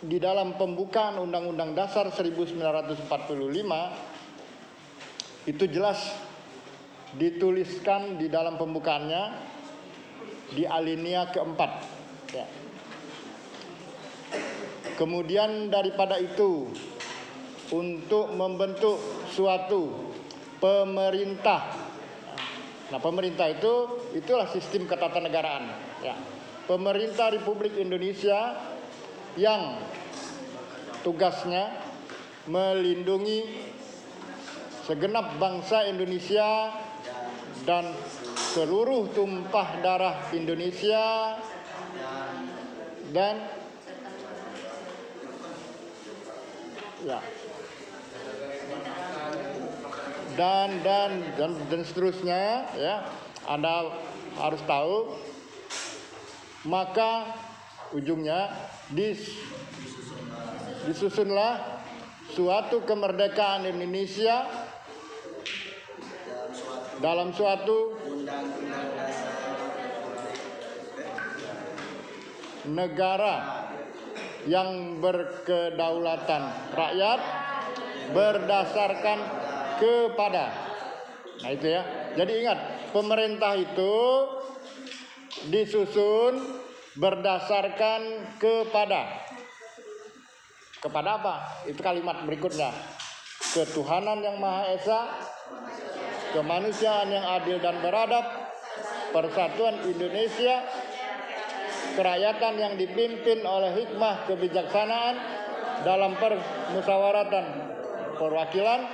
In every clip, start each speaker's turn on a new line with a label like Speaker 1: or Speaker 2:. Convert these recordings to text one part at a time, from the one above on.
Speaker 1: di dalam pembukaan Undang-Undang Dasar 1945 itu jelas dituliskan di dalam pembukaannya di alinea keempat. Ya. Kemudian daripada itu, untuk membentuk suatu pemerintah. Nah, pemerintah itulah sistem ketatanegaraan. Ya. Pemerintah Republik Indonesia yang tugasnya melindungi segenap bangsa Indonesia dan seluruh tumpah darah Indonesia dan dan seterusnya, ya. Anda harus tahu, maka ujungnya disusunlah suatu kemerdekaan Indonesia dalam suatu negara yang berkedaulatan rakyat berdasarkan kepada. Nah itu ya. Jadi ingat, pemerintah itu disusun berdasarkan kepada apa? Itu kalimat berikutnya. Ketuhanan yang Maha Esa, kemanusiaan yang adil dan beradab, persatuan Indonesia, kerakyatan yang dipimpin oleh hikmah kebijaksanaan dalam permusyawaratan perwakilan,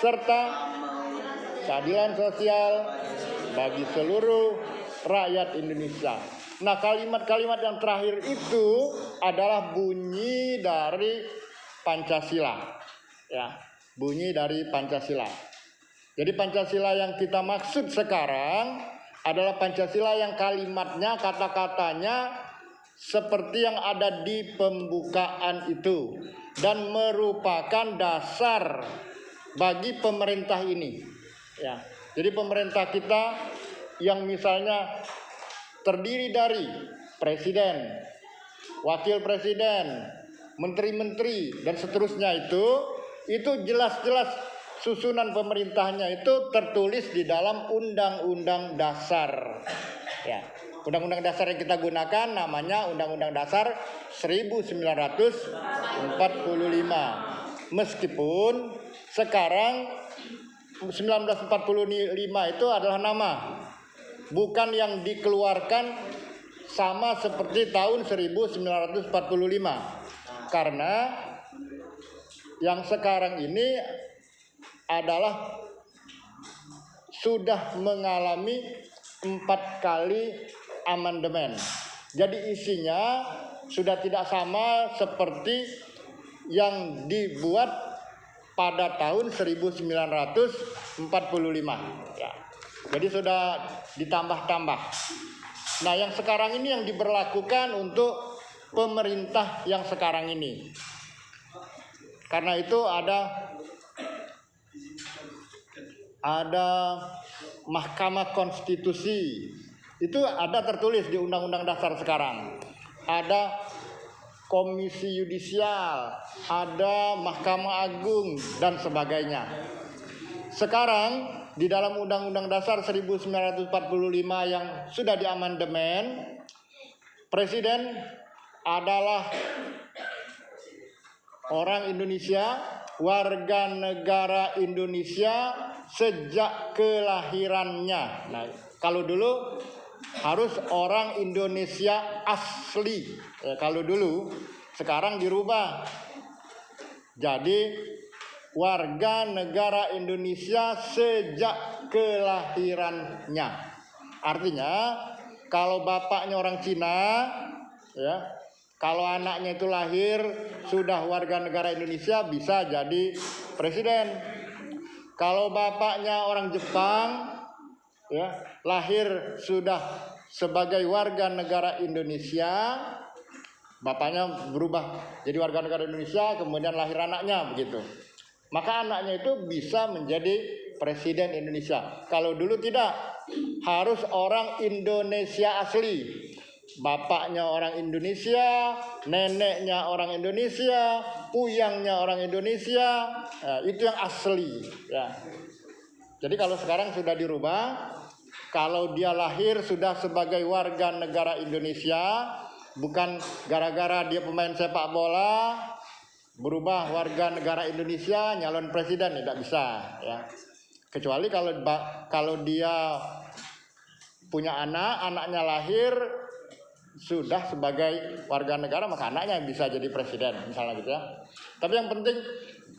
Speaker 1: serta keadilan sosial bagi seluruh rakyat Indonesia. Nah, kalimat-kalimat yang terakhir itu adalah bunyi dari Pancasila. Ya, bunyi dari Pancasila. Jadi Pancasila yang kita maksud sekarang adalah Pancasila yang kalimatnya, kata-katanya seperti yang ada di pembukaan itu dan merupakan dasar bagi pemerintah ini. Ya. Jadi pemerintah kita yang misalnya terdiri dari presiden, wakil presiden, menteri-menteri dan seterusnya itu jelas-jelas susunan pemerintahnya itu tertulis di dalam Undang-Undang Dasar. Ya. Undang-Undang Dasar yang kita gunakan namanya Undang-Undang Dasar 1945. Meskipun sekarang 1945 itu adalah nama, bukan yang dikeluarkan sama seperti tahun 1945. Karena yang sekarang ini adalah sudah mengalami 4 kali amandemen. Jadi isinya sudah tidak sama seperti yang dibuat pada tahun 1945. Ya. Jadi sudah ditambah-tambah. Nah, yang sekarang ini yang diberlakukan untuk pemerintah yang sekarang ini. Karena itu ada Mahkamah Konstitusi. Itu ada tertulis di Undang-Undang Dasar sekarang. Ada Komisi Yudisial, ada Mahkamah Agung dan sebagainya. Sekarang di dalam Undang-Undang Dasar 1945 yang sudah diamandemen, presiden adalah orang Indonesia, warga negara Indonesia sejak kelahirannya. Nah, kalau dulu harus orang Indonesia asli. Ya, kalau dulu, sekarang dirubah. Jadi warga negara Indonesia sejak kelahirannya. Artinya kalau bapaknya orang Cina, ya, kalau anaknya itu lahir sudah warga negara Indonesia bisa jadi presiden. Kalau bapaknya orang Jepang, ya, lahir sudah sebagai warga negara Indonesia, bapaknya berubah jadi warga negara Indonesia, kemudian lahir anaknya begitu. Maka anaknya itu bisa menjadi presiden Indonesia. Kalau dulu tidak, harus orang Indonesia asli. bapaknya orang Indonesia, neneknya orang Indonesia, puyangnya orang Indonesia, ya, itu yang asli. Ya. Jadi kalau sekarang sudah dirubah, kalau dia lahir sudah sebagai warga negara Indonesia, bukan gara-gara dia pemain sepak bola, berubah warga negara Indonesia nyalon presiden, tidak bisa. Ya. Kecuali kalau dia punya anak, anaknya lahir sudah sebagai warga negara, maka anaknya bisa jadi presiden, misalnya gitu ya. Tapi yang penting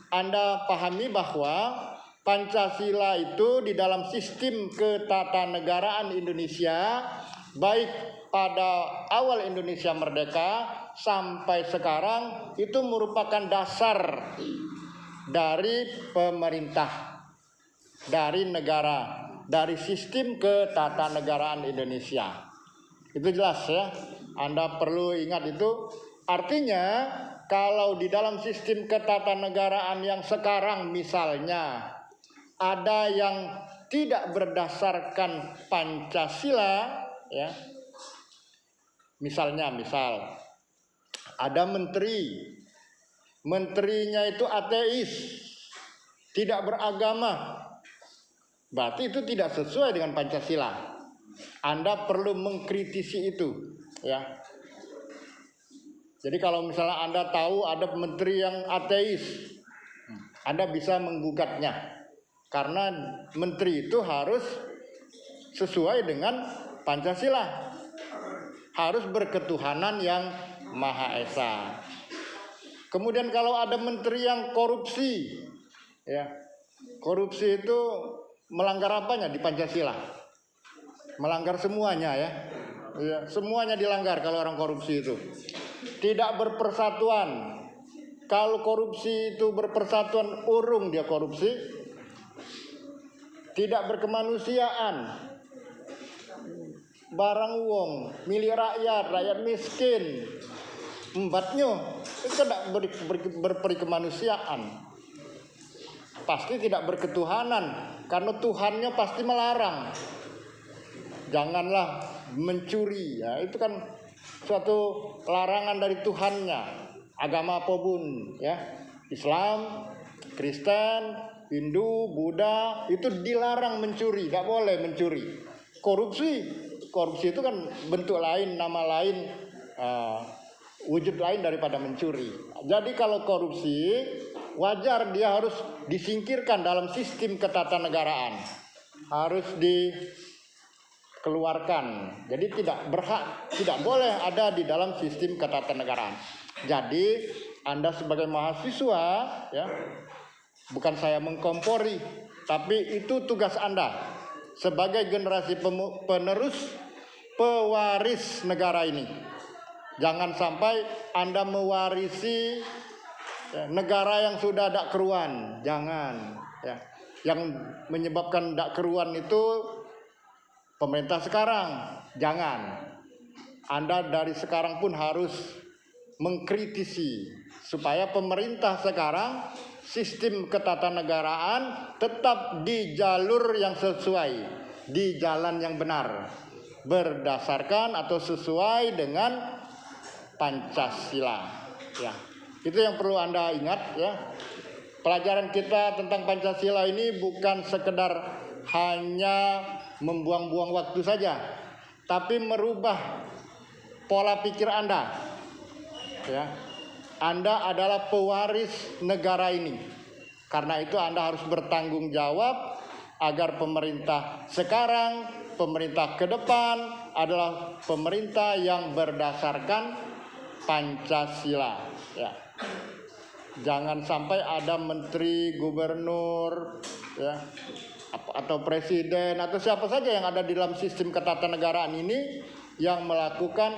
Speaker 1: Anda pahami bahwa Pancasila itu di dalam sistem ketatanegaraan Indonesia, baik pada awal Indonesia merdeka sampai sekarang, itu merupakan dasar dari pemerintah, dari negara, dari sistem ketatanegaraan Indonesia. Itu jelas ya, Anda perlu ingat itu. Artinya kalau di dalam sistem ketatanegaraan yang sekarang misalnya ada yang tidak berdasarkan Pancasila, ya, misal ada menterinya itu ateis, tidak beragama, berarti itu tidak sesuai dengan Pancasila. Anda perlu mengkritisi itu, ya. Jadi kalau misalnya Anda tahu ada menteri yang ateis, Anda bisa menggugatnya, karena menteri itu harus sesuai dengan Pancasila, harus berketuhanan yang Maha Esa. Kemudian kalau ada menteri yang korupsi, ya, korupsi itu melanggar apanya di Pancasila? Melanggar semuanya, ya. Ya, semuanya dilanggar kalau orang korupsi itu. Tidak berpersatuan. Kalau korupsi itu berpersatuan, urung dia korupsi. Tidak berkemanusiaan. Barang uang milik rakyat miskin. Embatnya itu tidak berperikemanusiaan. Pasti tidak berketuhanan, karena Tuhannya pasti melarang. Janganlah mencuri, ya, itu kan suatu larangan dari Tuhannya. Agama apapun, ya, Islam, Kristen, Hindu, Buddha, itu dilarang mencuri, tidak boleh mencuri. Korupsi itu kan bentuk lain, nama lain, wujud lain daripada mencuri. Jadi kalau korupsi, wajar dia harus disingkirkan dalam sistem ketatanegaraan, harus dikeluarkan. Jadi tidak boleh ada di dalam sistem ketatanegaraan. Jadi Anda sebagai mahasiswa, ya, bukan saya mengkompori, tapi itu tugas Anda sebagai generasi pewaris negara ini. Jangan sampai Anda mewarisi negara yang sudah ada keruan, jangan. Ya. Yang menyebabkan tidak keruan itu pemerintah sekarang, jangan. Anda dari sekarang pun harus mengkritisi supaya pemerintah sekarang sistem ketatanegaraan tetap di jalur yang sesuai, di jalan yang benar, berdasarkan atau sesuai dengan Pancasila. Ya, itu yang perlu Anda ingat, ya. Pelajaran kita tentang Pancasila ini bukan sekedar hanya membuang-buang waktu saja, tapi merubah pola pikir Anda. Ya, Anda adalah pewaris negara ini. Karena itu Anda harus bertanggung jawab agar pemerintah sekarang, pemerintah ke depan adalah pemerintah yang berdasarkan Pancasila. Ya. Jangan sampai ada menteri, gubernur, ya, atau presiden atau siapa saja yang ada di dalam sistem ketatanegaraan ini yang melakukan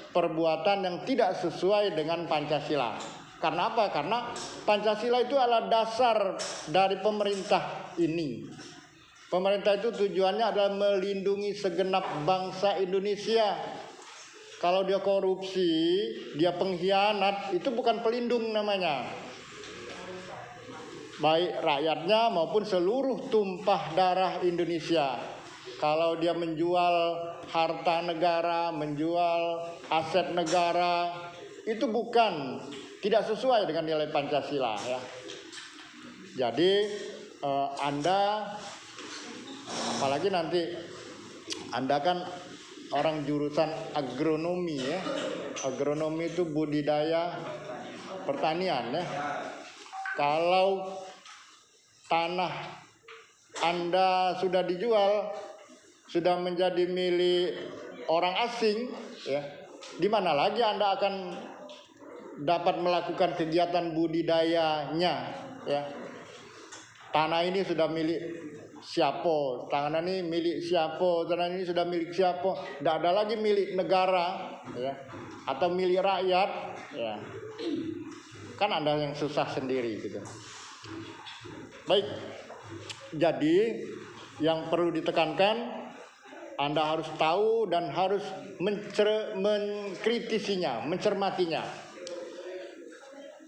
Speaker 1: perbuatan yang tidak sesuai dengan Pancasila. Karena apa? Karena Pancasila itu adalah dasar dari pemerintah ini. Pemerintah itu tujuannya adalah melindungi segenap bangsa Indonesia. Kalau dia korupsi, dia pengkhianat, itu bukan pelindung namanya. Baik rakyatnya maupun seluruh tumpah darah Indonesia. Kalau dia menjual harta negara, menjual aset negara, itu tidak sesuai dengan nilai Pancasila ya. Jadi Anda, apalagi nanti Anda kan orang jurusan agronomi ya. Agronomi itu budidaya pertanian ya. Kalau tanah Anda sudah dijual, sudah menjadi milik orang asing ya, di mana lagi Anda akan dapat melakukan kegiatan budidayanya ya. Tanah ini sudah milik siapa, tanah ini milik siapa, tanah ini sudah milik siapa, tidak ada lagi milik negara ya, atau milik rakyat ya. Kan Anda yang susah sendiri gitu. Baik, jadi yang perlu ditekankan, Anda harus tahu dan harus mengkritisinya, mencermatinya.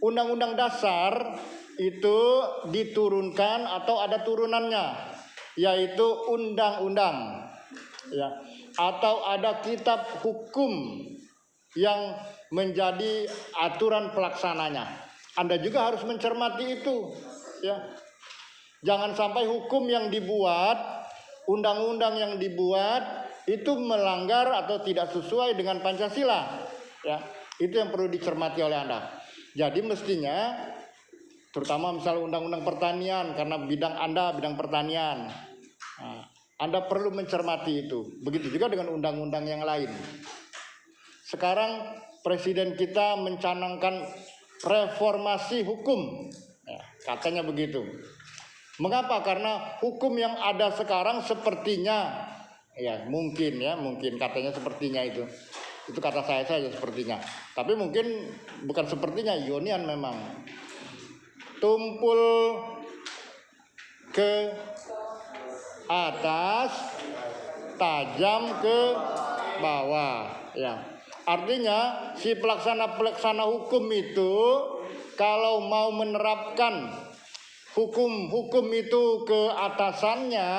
Speaker 1: Undang-undang dasar itu diturunkan atau ada turunannya, yaitu undang-undang ya, atau ada kitab hukum yang menjadi aturan pelaksananya. Anda juga harus mencermati itu ya. Jangan sampai hukum yang dibuat, undang-undang yang dibuat itu melanggar atau tidak sesuai dengan Pancasila ya. Itu yang perlu dicermati oleh Anda. Jadi mestinya, terutama misalnya undang-undang pertanian, karena bidang Anda bidang pertanian, nah, Anda perlu mencermati itu. Begitu juga dengan undang-undang yang lain. Sekarang Presiden kita mencanangkan reformasi hukum ya, katanya begitu. Mengapa? Karena hukum yang ada sekarang sepertinya ya, mungkin katanya sepertinya itu kata saya saja sepertinya, tapi mungkin bukan sepertinya, Ionian memang tumpul ke atas, tajam ke bawah ya. Artinya si pelaksana hukum itu kalau mau menerapkan hukum itu ke atasannya,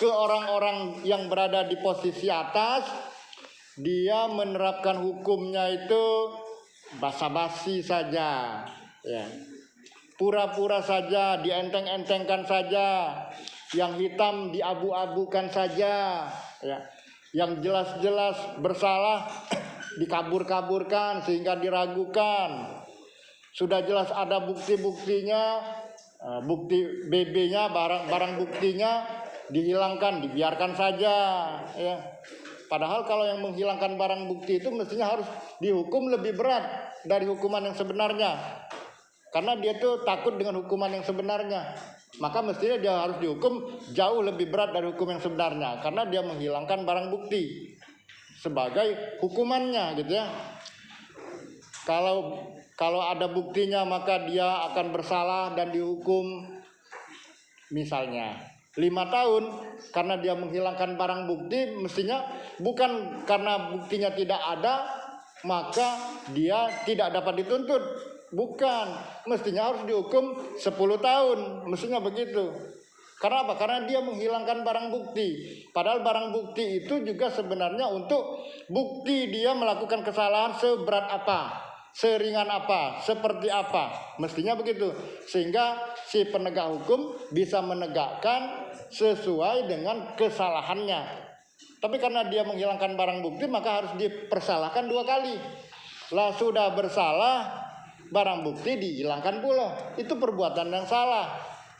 Speaker 1: ke orang-orang yang berada di posisi atas, dia menerapkan hukumnya itu basa-basi saja ya. Pura-pura saja, dienteng-entengkan saja, yang hitam diabu-abukan saja ya. Yang jelas-jelas bersalah dikabur-kaburkan sehingga diragukan. Sudah jelas ada bukti-buktinya, bukti BB-nya, barang buktinya dihilangkan, dibiarkan saja ya. Padahal kalau yang menghilangkan barang bukti itu mestinya harus dihukum lebih berat dari hukuman yang sebenarnya. Karena dia tuh takut dengan hukuman yang sebenarnya. Maka mestinya dia harus dihukum jauh lebih berat dari hukum yang sebenarnya. Karena dia menghilangkan barang bukti sebagai hukumannya gitu ya. Kalau ada buktinya maka dia akan bersalah dan dihukum misalnya 5 tahun karena dia menghilangkan barang bukti. Mestinya bukan karena buktinya tidak ada maka dia tidak dapat dituntut, bukan, mestinya harus dihukum 10 tahun, mestinya begitu. Karena apa? Karena dia menghilangkan barang bukti. Padahal barang bukti itu juga sebenarnya untuk bukti dia melakukan kesalahan seberat apa, seringan apa, seperti apa. Mestinya begitu. Sehingga si penegak hukum bisa menegakkan sesuai dengan kesalahannya. Tapi karena dia menghilangkan barang bukti maka harus dipersalahkan 2 kali. Lah sudah bersalah, barang bukti dihilangkan pula. Itu perbuatan yang salah.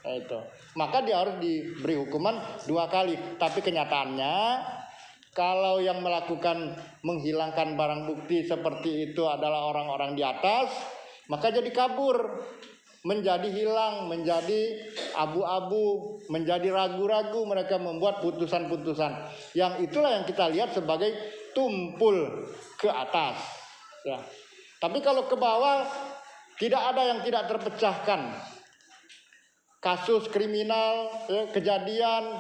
Speaker 1: Itu. Maka dia harus diberi hukuman 2 kali. Tapi kenyataannya kalau yang melakukan menghilangkan barang bukti seperti itu adalah orang-orang di atas, maka jadi kabur, menjadi hilang, menjadi abu-abu, menjadi ragu-ragu, mereka membuat putusan-putusan. Yang itulah yang kita lihat sebagai tumpul ke atas. Ya. Tapi kalau ke bawah tidak ada yang tidak terpecahkan. Kasus kriminal, kejadian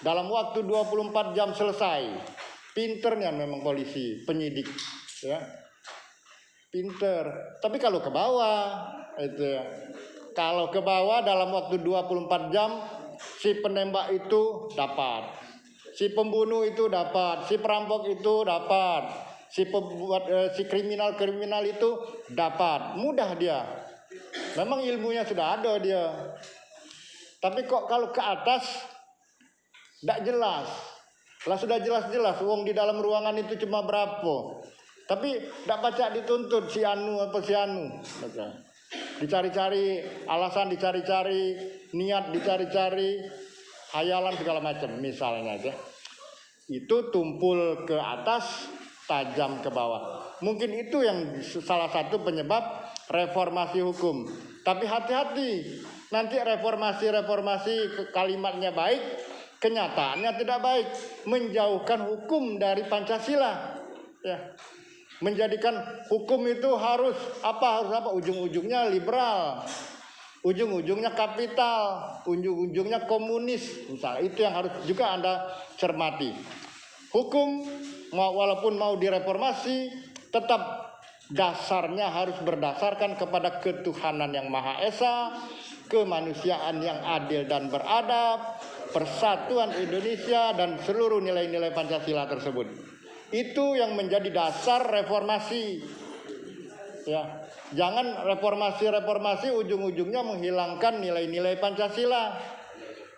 Speaker 1: dalam waktu 24 jam selesai. Pinternya memang polisi, penyidik, ya. Pinter. Tapi kalau ke bawah, itu ya. Kalau ke bawah dalam waktu 24 jam si penembak itu dapat. Si pembunuh itu dapat, si perampok itu dapat, si kriminal itu dapat, mudah dia. Memang ilmunya sudah ada dia. Tapi kok kalau ke atas tidak jelas. Lah sudah jelas-jelas, wong di dalam ruangan itu cuma berapa. Tapi tidak baca dituntut si anu apa si anu. Dicari-cari alasan, dicari-cari niat, dicari-cari hayalan segala macam misalnya aja. Itu tumpul ke atas, tajam ke bawah. Mungkin itu yang salah satu penyebab reformasi hukum. Tapi hati-hati, nanti reformasi kalimatnya baik, kenyataannya tidak baik, menjauhkan hukum dari Pancasila. Ya. Menjadikan hukum itu harus apa? Ujung-ujungnya liberal, ujung-ujungnya kapital, ujung-ujungnya komunis. Misalnya itu yang harus juga Anda cermati. Hukum walaupun mau direformasi, tetap dasarnya harus berdasarkan kepada ketuhanan yang Maha Esa, kemanusiaan yang adil dan beradab, persatuan Indonesia dan seluruh nilai-nilai Pancasila tersebut. Itu yang menjadi dasar reformasi. Ya, jangan reformasi ujung-ujungnya menghilangkan nilai-nilai Pancasila.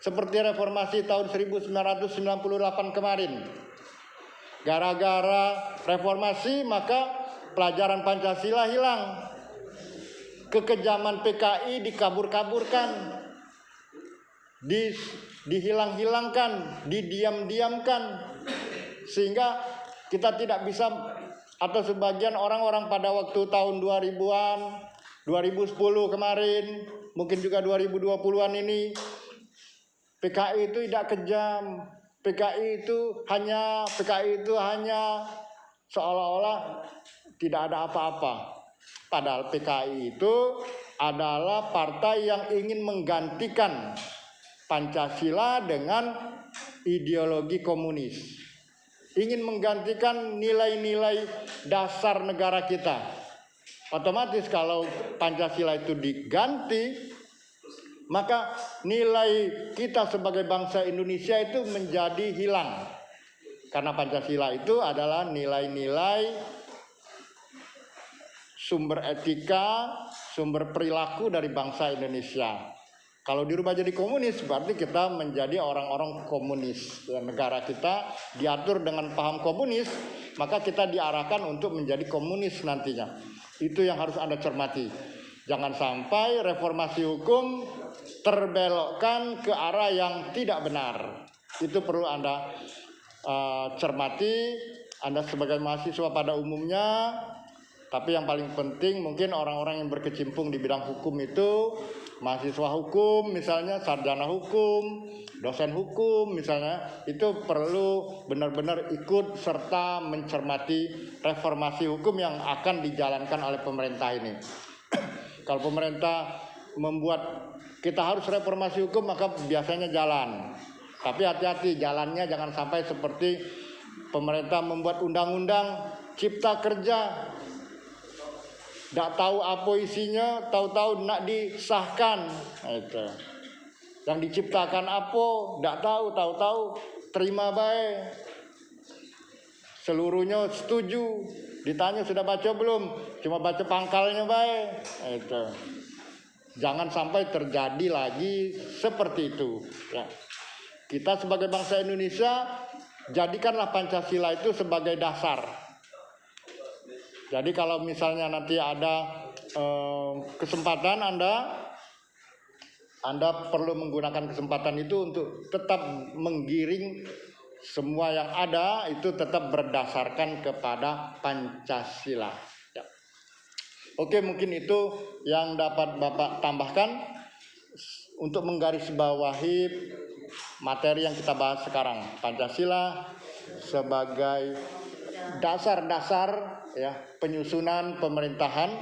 Speaker 1: Seperti reformasi tahun 1998 kemarin. Gara-gara reformasi maka pelajaran Pancasila hilang. Kekejaman PKI dikabur-kaburkan. Dihilang-hilangkan, didiam-diamkan. Sehingga kita tidak bisa, atau sebagian orang-orang pada waktu tahun 2000-an, 2010 kemarin, mungkin juga 2020-an ini, PKI itu tidak kejam. PKI itu hanya seolah-olah tidak ada apa-apa. Padahal PKI itu adalah partai yang ingin menggantikan Pancasila dengan ideologi komunis. Ingin menggantikan nilai-nilai dasar negara kita. Otomatis kalau Pancasila itu diganti, maka nilai kita sebagai bangsa Indonesia itu menjadi hilang. Karena Pancasila itu adalah nilai-nilai sumber etika, sumber perilaku dari bangsa Indonesia. Kalau dirubah jadi komunis, berarti kita menjadi orang-orang komunis. Negara kita diatur dengan paham komunis, maka kita diarahkan untuk menjadi komunis nantinya. Itu yang harus Anda cermati. Jangan sampai reformasi hukum terbelokkan ke arah yang tidak benar. Itu perlu Anda cermati, Anda sebagai mahasiswa pada umumnya. Tapi yang paling penting mungkin orang-orang yang berkecimpung di bidang hukum itu, mahasiswa hukum misalnya, sarjana hukum, dosen hukum misalnya, itu perlu benar-benar ikut serta mencermati reformasi hukum yang akan dijalankan oleh pemerintah ini. Kalau pemerintah membuat kita harus reformasi hukum, maka biasanya jalan. Tapi hati-hati, jalannya jangan sampai seperti pemerintah membuat undang-undang cipta kerja. Tidak tahu apa isinya, tahu-tahu nak disahkan. Itu. Yang diciptakan apa, tidak tahu terima baik. Seluruhnya setuju. Ditanya sudah baca belum? Cuma baca pangkalnya baik. Itu. Jangan sampai terjadi lagi seperti itu. Ya. Kita sebagai bangsa Indonesia, jadikanlah Pancasila itu sebagai dasar. Jadi kalau misalnya nanti ada kesempatan Anda perlu menggunakan kesempatan itu untuk tetap menggiring semua yang ada itu tetap berdasarkan kepada Pancasila. Ya. Oke, mungkin itu yang dapat Bapak tambahkan untuk menggarisbawahi materi yang kita bahas sekarang. Pancasila sebagai dasar-dasar ya penyusunan pemerintahan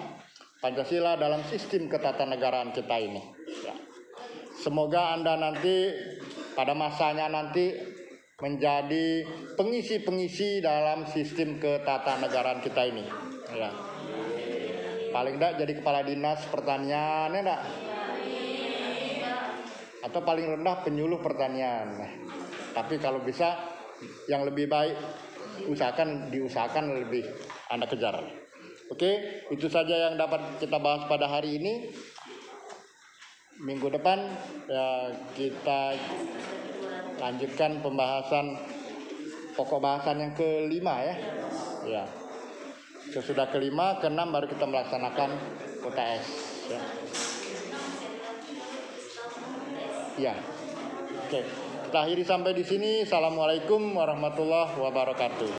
Speaker 1: Pancasila dalam sistem ketatanegaraan kita ini. Ya. Semoga Anda nanti pada masanya nanti menjadi pengisi-pengisi dalam sistem ketatanegaraan kita ini. Ya. Paling enggak jadi kepala dinas pertanian, ya enggak? Atau paling rendah penyuluh pertanian. Tapi kalau bisa yang lebih baik diusahakan lebih Anda kejar. Oke, itu saja yang dapat kita bahas pada hari ini. Minggu depan ya, kita lanjutkan pembahasan pokok bahasan yang kelima ya. Ya. Sesudah kelima, keenam baru kita melaksanakan UTS. Ya. Ya. Oke. Kita akhiri sampai di sini. Assalamualaikum warahmatullahi wabarakatuh.